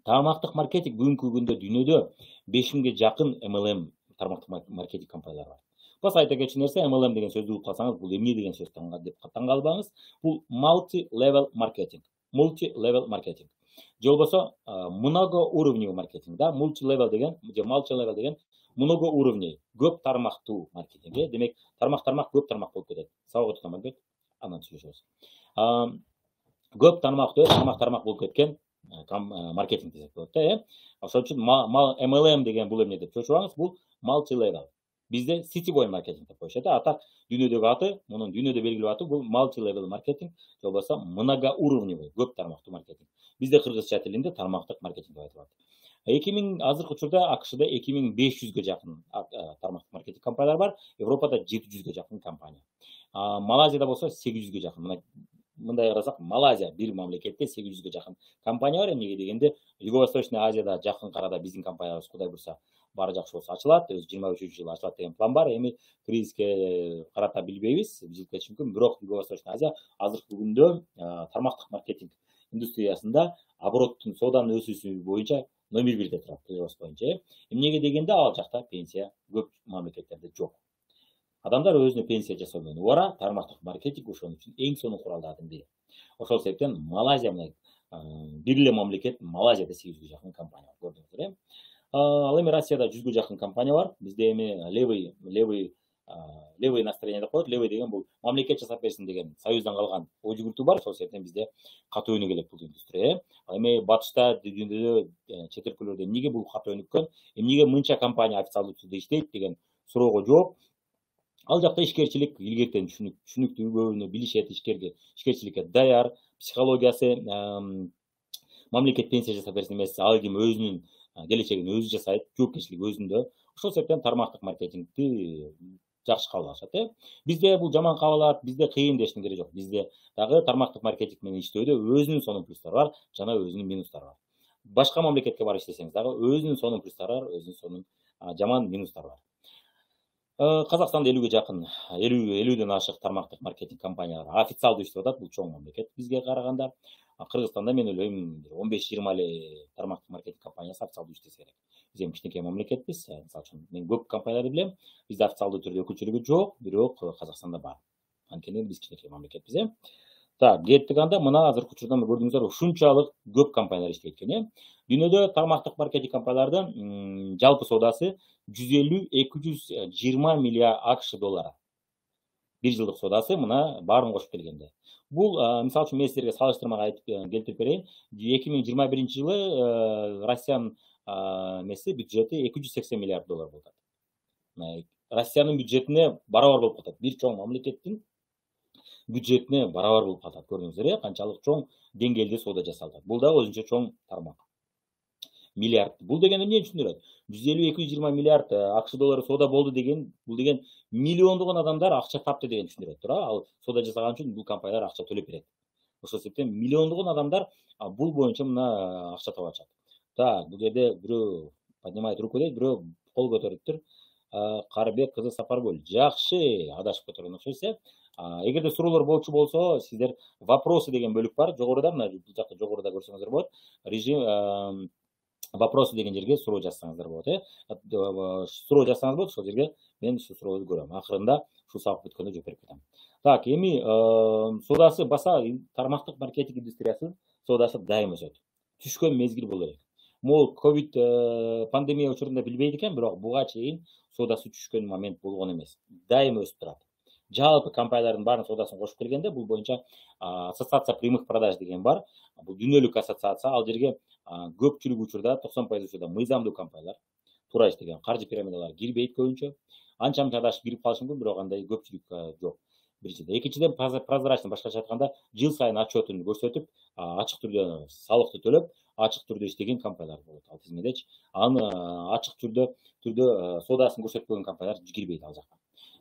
Тармактык маркетинг бүгүнкү күндө дүйнөдө 5000ге жакын MLM тармактык маркетинг компаниялары бар. Баса айта кетчү нерсе, MLM деген сөздү угуп калсаңыз, бул эмне деген сөз деп таң калбаңыз. Бул multi-level marketing. Multi-level marketing. Же болбосо многоуровневый маркетинг, да, multi-level деген, же multi-level деген многоуровневый, көп тармактуу маркетинг. Демек, тармак көп тармак болуп кетет. Сабак өтүп кетет. Андан түшүнөсүз. Көп тармак болуп кеткен маркетинг десек болот да. Ошол үчүн MLM деген бул эмне деп чочубаңыз, бул multi-level. Бизде сетевой маркетинг деп коюшат. А так дүйнөдөгү аты, мунун дүйнөдө белгилүү аты бул multi-level маркетинг, же болбосо многоуровневый, көп тармактуу маркетинг. Бизде кыргызча тилинде тармактык маркетинг деп айтылат. Азыркы учурда АКШда 2500ге жакын тармактык маркетинг компаниялар бар, Европада 700ге жакын компания. Малайзияда болсо 800ге жакын. Мындай карасак, Малайзия бир мамлекетте 800ге жакын компания бар. Эмнеге дегенде, Юго-Восточный Азияда жакын арада биздин компаниябыз Кудай буйрса баары жакшы болсо ачылат. Өзү 23-жылы ачылат деген план бар. Эми кризиске карата билбейбиз, билип кетиши мүмкүн. Бирок Юго-Восточный Азия азыркы күндө тармактык маркетинг индустриясында обороттун, сооданын өсүүсү боюнча номер 1-де турат, Кыргыз боюнча. Эмнеге дегенде, ал жакта пенсия көп мамлекеттерде жок. Адамдар өзүнө пенсия жасоо менен убара, тармактык маркетинг ошон үчүн эң сонун куралдардын бири. Ошол себептен Малайзия менен бир эле мамлекет, Малайзияда 800ге жакын компания бар, көрдүңүздөр. Ал эми Россияда 100ге жакын компания бар. Бизде эми левый настроение деп коет. Левый деген бул мамлекет жасап берсин деген союздан калган ой жүгүртүү бар. Ошол себептен бизде катуу өнүгүлөт бул индустрия. Эми батышта, дүйнөдө, чет өлкөлөрдө эмнеге бул катуу өнүккөн, эмнеге мынча компания официалдуу түрдө иштейт деген суроого жооп, ал жакта ишкерчилик илгертен түшүнүктүү, көбүнө билишет, ишкерчиликке даяр, психологиясы, мамлекет пенсия жасап берсин эмес, ал ким өзүнүн келечегин өзү жасайт, жоопкерчилик өзүндө. Ошол себептен тармактык маркетингди жакшы кабыл алышат. Бизде бул жаман кабыл алат, бизде кыйын дештин кереги жок. Бизде дагы тармактык маркетинг менен иштөөдө өзүнүн сонун плюстары бар, жана өзүнүн минустары бар. Башка мамлекетке барып иштесеңиз дагы өзүнүн сонун плюстары бар, өзүнүн сонун жаман минустары бар. Казакстанда 50ге жакын, 50ден ашык тармактык маркетинг компаниялары официалдуу иштеп атат. Бул чоң мамлекет бизге караганда. Кыргызстанда мен ойлойм 15-20 эле тармактык маркетинг компаниясы официалдуу иштесе керек. Биз эми кичинекей мамлекетпиз. Мисалы үчүн мен көп компанияларды билем. Бизде официалдуу түрдө өкүлчүлүгү жок, бирок Казакстанда бар. Анткени биз кичинекей мамлекетпиз. Так, кеттик анда. Мына азыркы учурда көрдүңүздөр, ушунчалык көп компаниялар иштейт экен. Дүйнөдө тармактык маркетинг компаниялардын жалпы соодасы 150-220 миллиард АКШ доллары. Бир жылдык соодасы мына баарын кошуп келгенде. Бул, мисалы үчүн, мен силерге салыштырмага айтып келтирип берейин. 2021-жылы Россиянын бюджети 280 миллиард доллар болот. Россиянын бюджетине барабар болуп калат. Бир чоң мамлекеттин бюджетине барабар болуп калат. Көрдүңүздөр, канчалык чоң деңгээлде соода жасалат. Бул дагы өзүнчө чоң тармак. Миллиард. Бул деген эмне түшүндүрөт? 150-220 миллиард АКШ доллары соода болду деген, бул деген миллиондогон адамдар акча тапты деген түшүндүрөт. Ал соода жасаган үчүн бул компаниялар акча төлөп берет. Ошол себептен миллиондогон адамдар бул боюнча мына акча таап атышат. Так, бул жерде бирөө поднимает руку дейт, бирөө кол көтөрүптүр. Карыбек кызы Сапаргүл. Жакшы, адашып кеткен окшойсуз. Эгерде суроолор болчу болсо, сиздер вопросы деген бөлүк бар. Жогоруда, мына бул жакта жогоруда көрсөңүздөр болот. Режим вопросы деген жерге суроо жазсаңыздар болот. Суроо жазсаңыз болот, ошол жерге мен ушу суроолорду көрөм. Акырында ушу сабак бүткөндө жооп берип кетем. Так, эми соодасы баса тармактык маркетинг индустриясынын соодасы дайым өсөт. Түшкөн мезгил боло элек. Могу ковид пандемия учурунда билбейт экен, бирок буга чейин соодасы түшкөн момент болгон эмес. Дайым өсүп турат. Жалпы компаниялардын баарын соодасын кошуп келгенде, бул боюнча ассоциация прямых продаж деген бар. Бул дүйнөлүк ассоциация. Ал жерге көпчүлүк учурда, 90% учурда мыйзамдуу компаниялар, туура иштеген каржы пирамидалары кирбейт көбүнчө. Анча-мынча адашып кирип калышы мүмкүн, бирок андай көпчүлүк жок. Биринчиден. Экинчиден, прозрачный, башкача айтканда, жыл сайын отчетун көрсөтүп, ачык түрдө салыкты төлөп, ачык түрдө иштеген компаниялар болот. Ал тизмедечи. Аны ачык түрдө соодасын көрсөтпөгөн компаниялар кирбейт ал жакка.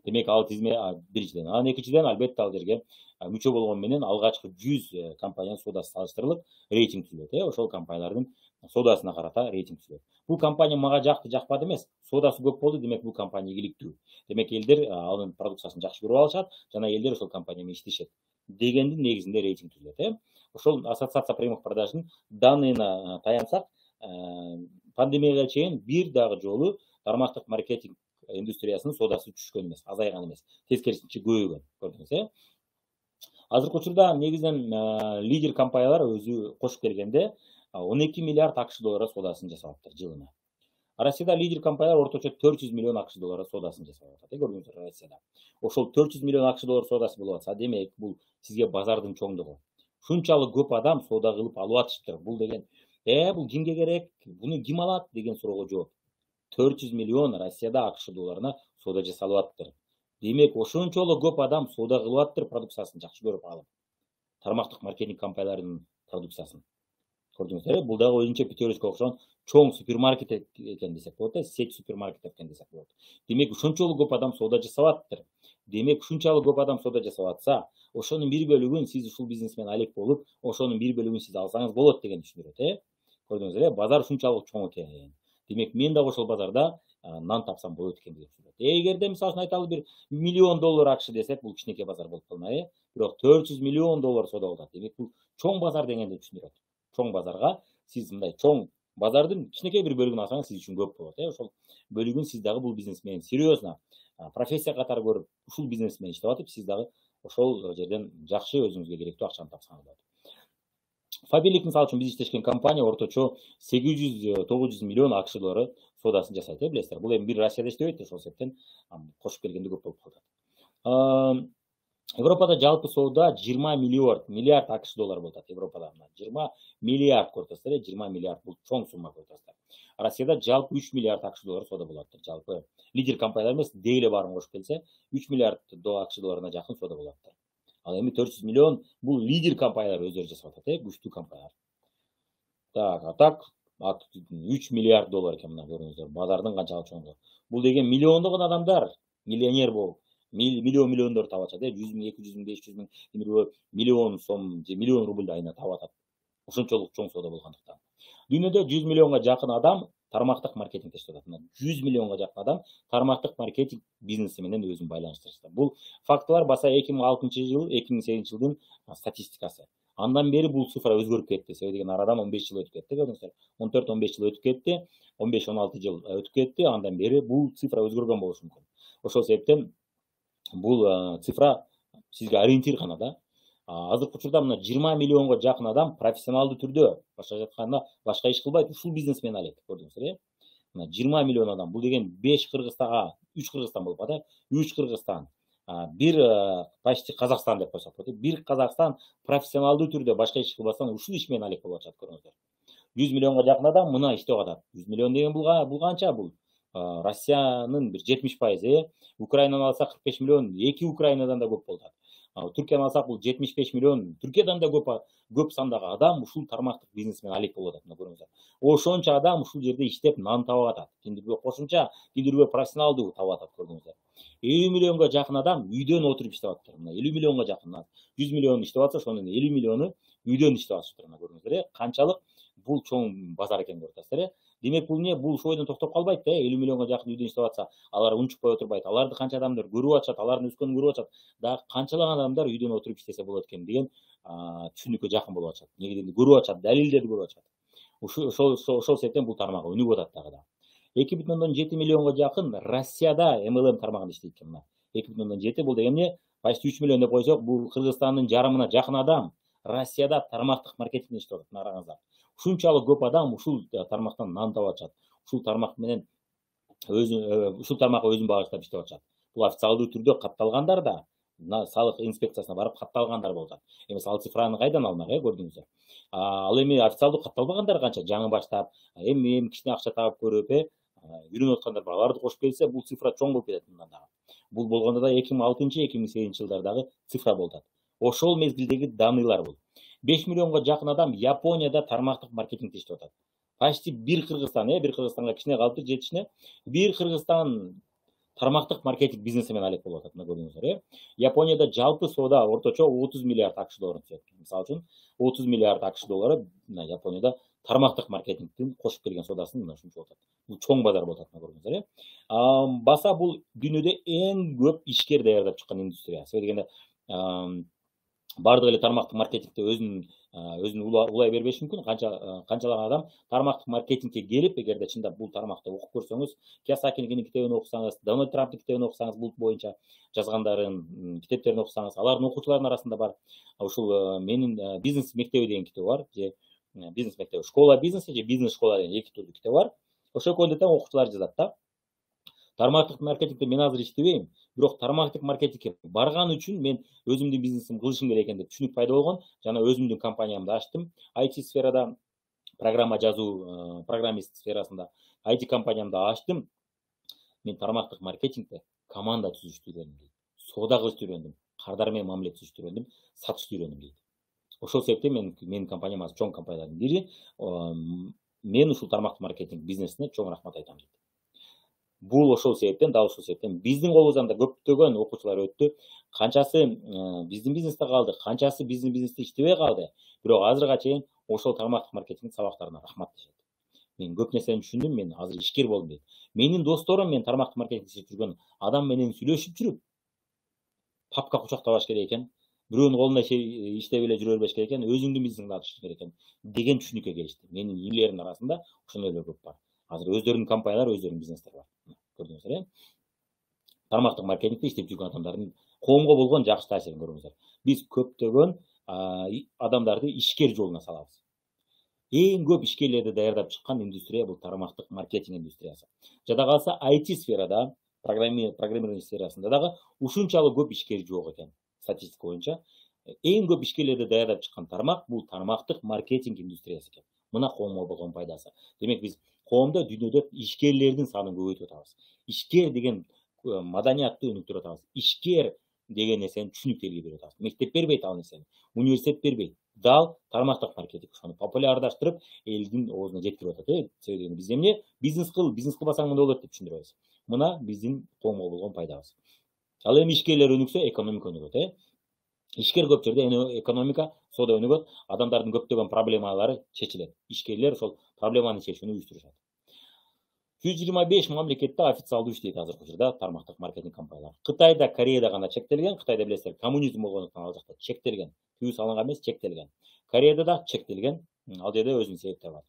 Демек, ал тизме биринчиден. Анан экинчиден, албетте ал жерге мүчө болгон менен алгачкы 100 компаниянын соодасы салыштырылып, рейтинг түзүлөт. Ошол компаниялардын соодасына карата рейтинг түзүлөт. Бул компания мага жакты, жакпады эмес. Соодасы көп болду, демек бул компания ийгиликтүү. Демек, элдер анын продукциясын жакшы көрүп алышат, жана элдер ошол компания менен иштешет дегендин негизинде рейтинг түзүлөт. Ошол ассоциация прямых продаждын данныйына таянсак, пандемияга чейин бир дагы жолу тармактык маркетинг индустриясынын содасы түшкөн эмес, азайган эмес. Тескерисинче көбөйгөн. Көрдүңүз, Азыркы учурда негизинен лидер компаниялар өзү кошуп келгенде 12 миллиард акш доллары содасын жасап атат жылына. Россияда лидер компаниялар орточо 400 миллион акш доллары содасын жасап атат. Көрдүңүздөр Россияда. Ошол 400 миллион акш доллары содасы болуп атса, демек бул сизге базардын чоңдугу. Шунчалык көп адам сода кылып алып атышыптыр. Бул деген, бул кимге керек? Буну ким алат деген суроого жооп. 400 миллион Россияда акш долларына сода жасалып атыптыр. Демек, ошончолук көп адам сода кылып атыптыр продукциясын жакшы көрүп алып. Тармактык маркетинг компанияларынын продукциясын. Көрдүңүздөр, бул дагы өзүнчө Петербургко окшогон чоң супермаркет экен десек болот, сеть супермаркет экен десек болот. Демек, ошончолук көп адам сода жасап атыптыр. Демек, ушунчалык көп адам сода жасап атса, ошонун бир бөлүгүн сиз ушул бизнесмен алек болуп, ошонун бир бөлүгүн сиз алсаңыз болот деген түшүндүрөт, Көрдүңүздөр, базар ушунчалык чоң экен. Демек, мен дагы ошол базарда нан тапсам болот экен деп түшүндүрөт. Эгерде мисалы үчүн айталы бир $1 миллион акш десек, бул кичинекей базар болуп калмай, бирок 400 миллион доллар сода болот. Демек, бул чоң базар дегенди түшүндүрөт. Чоң базарга сиз мындай чоң базардын кичинекей бир бөлүгүн алсаңыз сиз үчүн көп болот, Ошол бөлүгүн сиз дагы бул бизнесмен серьезно профессия катары көрүп, ушул бизнесмен иштеп атып, сиз дагы ошол жерден жакшы өзүңүзгө керектүү акчаны тапсаңыз болот. Фабилик мисалы үчүн биз иштешкен компания орточо 800-900 миллион акш доллары содасын жасайт, билесиздер. Бул эми бир Россияда иштебейт, ошол себептен кошуп келгенде көп болуп калат. Европада жалпы соода 20 миллиард акш доллары болот. Европада 20 миллиард көрсөтсөөр, 20 миллиард бул чоң сумма көрсөтсөөр. Россияда жалпы 3 миллиард акш доллары сода болот. Жалпы лидер компаниялар эмес, дейле баарын кошуп келсе, 3 миллиард акш долларына жакын сода болот. Ал эми 400 миллион бул лидер компаниялар өздөрү жасап атат, күчтүү компаниялар. Так, 3 миллиард доллар экен, мына көрүңүздөр, базардын канчалык чоңдугу. Бул деген миллиондогон адамдар миллионер болуп, миллиондор таап атат, 100 миң, 200 миң, 500 миң, миллион сом же миллион рубль айына таап атат. Ошончолук чоң сода болгондуктан. Дүйнөдө 100 миллионго жакын адам тармактык маркетингде иштеп атат. 100 миллионго жакын адам тармактык маркетинг бизнеси менен өзүн байланыштырышты. Бул фактылар баса 2006-жыл, 2008-жылдын статистикасы. Андан бери бул цифра өзгөрүп кетти. Себеби деген арадан 15 жыл өтүп кетти, көрдүңүздөр. 14-15 жыл өтүп кетти, 15-16 жыл өтүп кетти, андан бери бул цифра өзгөргөн болушу мүмкүн. Ошол себептен бул цифра сизге ориентир гана да. Азыркы учурда мына 20 миллионго жакын адам профессионалдуу түрдө, башка айтканда, башка иш кылбайт, ушул бизнесмен алек, көрдүңүздөр, Мына 20 миллион адам. Бул деген 5 Кыргызстанга, 3 Кыргызстан болуп атат, 3 Кыргызстан, бир почти Казакстан деп койсок болот. Бир Казакстан профессионалдуу түрдө башка иш кылбастан ушул иш менен алек болуп атат, көрдүңүздөр. 100 миллионго жакын адам мына иштеп атат. 100 миллион деген бул канча? Бул Россиянын бир 70%, Украинаны алсак 45 миллион, 2 Украинадан да көп болот. Түркияны алсак бул 75 миллион, Түркиядан да көп сандагы адам ушул тармактык бизнес менен алек болуп атат, мына көрүңүздөр. Ошончо адам ушул жерде иштеп нан таап атат. Кимдирбөө кошумча, кимдирбөө профессионалдуу таап атат, көрдүңүздөр. 50 миллионго жакын адам үйдөн отуруп иштеп атат. Мына 50 миллионго жакын, 100 миллион иштеп атса, ошонун 50 миллиону үйдөн иштеп атышыптыр, мына көрүңүздөр. Канчалык бул чоң базар экен көрсөтөсүздөр. Демек бул эмне? Бул ошол бойдон токтоп калбайт да. 50 миллионго жакын үйдөн иштеп атса, алар унчукпай отурбайт. Аларды канча адамдар көрүп атышат, алардын өскөнүн көрүп атышат. Дагы канчалаган адамдар үйдөн отуруп иштесе болот экен деген түшүнүккө жакын болуп атышат. Негизинде көрүп атышат, далилдерди көрүп атышат. Ошол себептен бул тармак өнүгүп атат дагы да. 2,7 миллионго жакын Россияда MLM тармагында иштейт экен, мына. 2,7 бул деген эмне? Почти 3 миллион деп койсок, бул Кыргызстандын жарымына жакын адам Россияда тармактык маркетингде иштеп атат, караңыздар. Ушунчалык көп адам ушул тармактан нан таап атышат. Ушул тармак менен ушул тармакка өзүн багыштап иштеп атышат. Бул официалдуу түрдө катталгандар да, салык инспекциясына барып катталгандар болот. Эми ал цифраны кайдан алмак, көрдүңүздөр. Ал эми официалдуу катталбагандар канча, жаңы баштап, эми кичине акча таап көрүп, үйрөнүп аткандар бар. Аларды кошуп келсе, бул цифра чоң болуп кетет мындан дагы. Бул болгондо да 2006-2008 жылдардагы цифра болот. Ошол мезгилдеги даныйлар бул. 5 миллионго жакын адам Японияда тармактык маркетингде иштеп атат. Почти бир Кыргызстан, бир Кыргызстанга кичине калыптыр жетишине. Бир Кыргызстан тармактык маркетинг бизнеси менен алек болуп атат, мына көрүңүздөр. Японияда жалпы соода орточо 30 миллиард акш долларын түзөт. Мисалы үчүн 30 миллиард акш доллары Японияда тармактык маркетингдин кошуп келген соодасын мына ушунча болот. Бул чоң базар болот атат, мына көрүңүздөр. Баса бул дүйнөдө эң көп ишкер даярдап чыккан индустрия. Себеби дегенде бардык эле тармактык маркетингде өзүнүн өзүн улай бербеши мүмкүн. Канчалар адам тармактык маркетингке келип, эгерде чындап бул тармакта окуп көрсөңүз, Кийосакинин китебин окусаңыз, Дональд Трамптын китебин окусаңыз, бул боюнча жазгандарын, китептерин окусаңыз, алардын окуучуларынын арасында бар. Ушул менин бизнес мектеби деген китеби бар, же бизнес мектеби, школа бизнеса же бизнес школа деген эки түрдүү китеп бар. Ошол экөөндө тең окуучулар жазат да. Тармактык маркетингде мен азыр иштебейм, бирок тармактык маркетингке барган үчүн мен өзүмдүн бизнесимди кылышым керек экен деп түшүнүк пайда болгон. Жана өзүмдүн компаниямды ачтым. IT сферада, программа жазуу, программист сферасында IT компаниямды ачтым. Мен тармактык маркетингде команда түзүштү үйрөндүм дейт. Соода кылышты үйрөндүм, кардар менен мамиле түзүштү үйрөндүм, сатышты үйрөндүм дейт. Ошол себептен менин компаниям азыр чоң компаниялардын бири. Мен ушул тармактык маркетинг бизнесине чоң рахмат айтам дейт. Бул ошол себептен, дал ошол себептен биздин колубуздан да көптөгөн окуучулар өттү. Канчасы биздин бизнесте калды, канчасы биздин бизнесте иштебей калды. Бирок азырга чейин ошол тармактык маркетинг сабактарына рахмат дешет. Мен көп нерсени түшүндүм, мен азыр ишкер болдум дейт. Менин досторум мен тармактык маркетинг иштеп жүргөн адам менен сүйлөшүп жүрүп, папка кучактабаш керек экен, бирөөнүн колуна иштеп эле жүрө бербеш керек экен, өзүңдүн бизнесиңди ачыш керек экен деген түшүнүккө келишти. Менин инилеримдин арасында ошондойлор көп бар. Азыр өздөрүнүн компаниялары, өздөрүнүн бизнестери бар. Көрдүңүздөр, тармактык маркетингде иштеп жүргөн адамдардын коомго болгон жакшы таасирин көрүңүздөр. Биз көптөгөн адамдарды ишкер жолуна салабыз. Эң көп ишкерлерди даярдап чыккан индустрия бул тармактык маркетинг индустриясы. Жада калса IT сферада, программирование сферасында дагы ушунчалык көп ишкер жок экен. Статистика боюнча эң көп ишкерлерди даярдап чыккан тармак бул тармактык маркетинг индустриясы экен. Мына коомго болгон пайдасы. Демек биз коомдо, дүйнөдө ишкерлердин санын көбөйтүп атабыз. Ишкер деген маданиятты өнүктүрүп атабыз. Ишкер деген нерсени түшүнүктүү берип атабыз. Мектеп бербейт ал нерсени, университет бербейт. Дал тармактык маркетинг ошону популярдаштырып, элдин оозуна жеткирип атат. Себеби биз эмне бизнес кылбасаң мындай болот деп түшүндүрөбүз. Мына биздин коомго болгон пайдабыз. Ал эми ишкерлер өнүксө, экономика өнүгөт. Ишкер көп жерде экономика, соода өнүгөт, адамдардын көптөгөн проблемалары чечилет. Ишкерлер ошол проблеманы чечүүнү уюштурушат. 125 мамлекетте официалдуу иштейт азыркы учурда тармактык маркетинг компаниялары. Кытайда, Кореяда гана чектелген. Кытайда билесиздер, коммунизм болгондуктан ал жакта чектелген. Тыюу салынган эмес, чектелген. Кореяда да чектелген. Ал жерде өзүнүн себептери бар.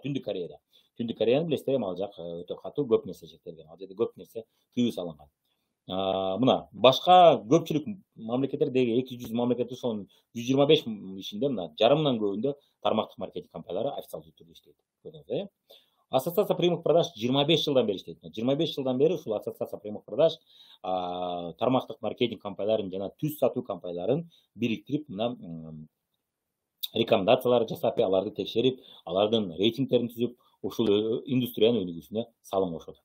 Түндүк Кореяда. Түндүк Кореяны билесиздер, ал жак өтө катуу, көп нерсе чектелген. Ал жерде көп нерсе тыюу салынган. Мына башка көпчүлүк мамлекеттердеги 200 мамлекетте ошонун 125 ишинде мына жарымынан көбүндө тармактык маркетинг компаниялары официалдуу түрдө иштейт. Көрдүңүздөр. Ассоциация прямых продаж 25 жылдан бери иштейт. 25 жылдан бери ушул ассоциация прямых продаж тармактык маркетинг компанияларын жана түз сатуу компанияларын бириктирип, мына рекомендациялар жасап, аларды текшерип, алардын рейтингтерин түзүп, ушул индустриянын өнүгүүсүнө салым кошуп атат.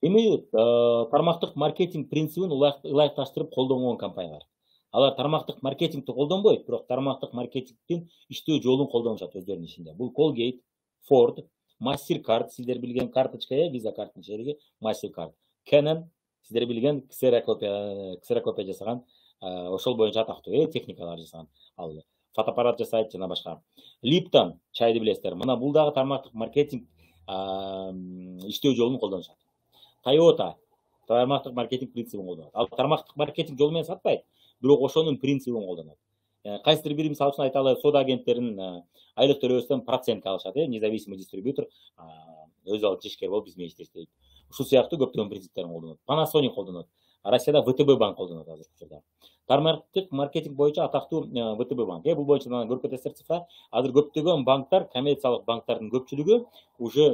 Эми тармактык маркетинг принцибин ылайыкташтырып колдонгон компаниялар. Алар тармактык маркетингди колдонбойт, бирок тармактык маркетингдин иштөө жолун колдонушат өздөрүнүн ишинде. Бул Colgate, Ford, MasterCard, сиздер билген карточка, Visa карттын шериги MasterCard. Canon, сиздер билген ксерокопия жасаган, ошол боюнча атактуу техникалар жасаган. Ал фотоаппарат жасайт жана башка. Lipton, чайды билесиздер. Мына бул дагы тармактык маркетинг иштөө жолун колдонушат. Toyota тармактык маркетинг принцибин колдонот. Ал тармактык маркетинг жолу менен сатпайт, бирок ошонун принцибин колдонот. Кайсыдыр бир мисалы үчүн айталы, соода агенттеринин айлык төлөөбөстөн процентке алышат, независимый дистрибьютор өз алдынча ишкер болуп биз менен иштейт. Ушул сыяктуу көптөгөн принциптерин колдонот. Panasonic колдонот. Россияда ВТБ банк колдонот азыркы учурда. Тармактык маркетинг боюнча атактуу ВТБ банк. Бул боюнча көрүп кетесиздер цифра. Азыр көптөгөн банктар, коммерциялык банктардын көпчүлүгү уже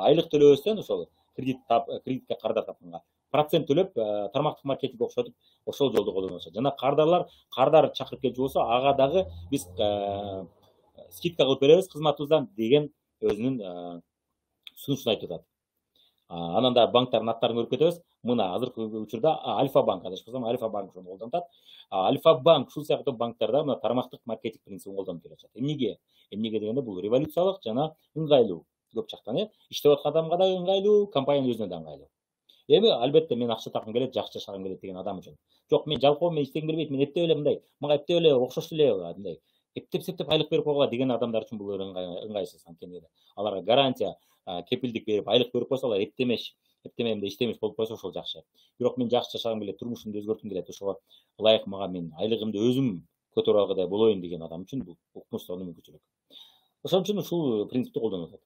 айлык төлөөбөстөн ошол кредитке кардар тапканга процент төлөп тармактык маркетингге окшотуп ошол жолду колдонушат. Жана кардар чакырып келчү болсо, ага дагы биз скидка кылып беребиз кызматыбыздан деген өзүнүн сунушун айтып атат. Анан да банктардын аттарын көрүп кетебиз. Мына азыркы учурда Альфа банк, адашпасам Альфа банк ошону колдонот. Альфа банк ушул сыяктуу банктарда мына тармактык маркетинг принцибин колдонуп келатат. Эмнеге дегенде бул революциялык жана ыңгайлуу. Көп жактан иштеп аткан адамга да ыңгайлуу, компаниянын өзүнө да ыңгайлуу. Эми албетте мен акча тапкым келет, жакшы жашагым келет деген адам үчүн. Жок, мен жалкоо, мен иштегим келбейт, мен эптеп эле мындай, мага эптеп эле окшош эле мындай эптеп айлык берип койгула деген адамдар үчүн бул ыңгайсыз анткени аларга гарантия, кепилдик берип айлык берип койсо, алар эптемейм да иштемеш болуп койсо ошол жакшы. Бирок мен жакшы жашагым келет, турмушумду өзгөрткүм келет, ошого ылайык мага мен айлыгымды өзүм көтөрө алгыдай болоюн деген адам үчүн бул укмуш салуу мүмкүнчүлүк. Ошон үчүн ушул принципти колдонуп атат.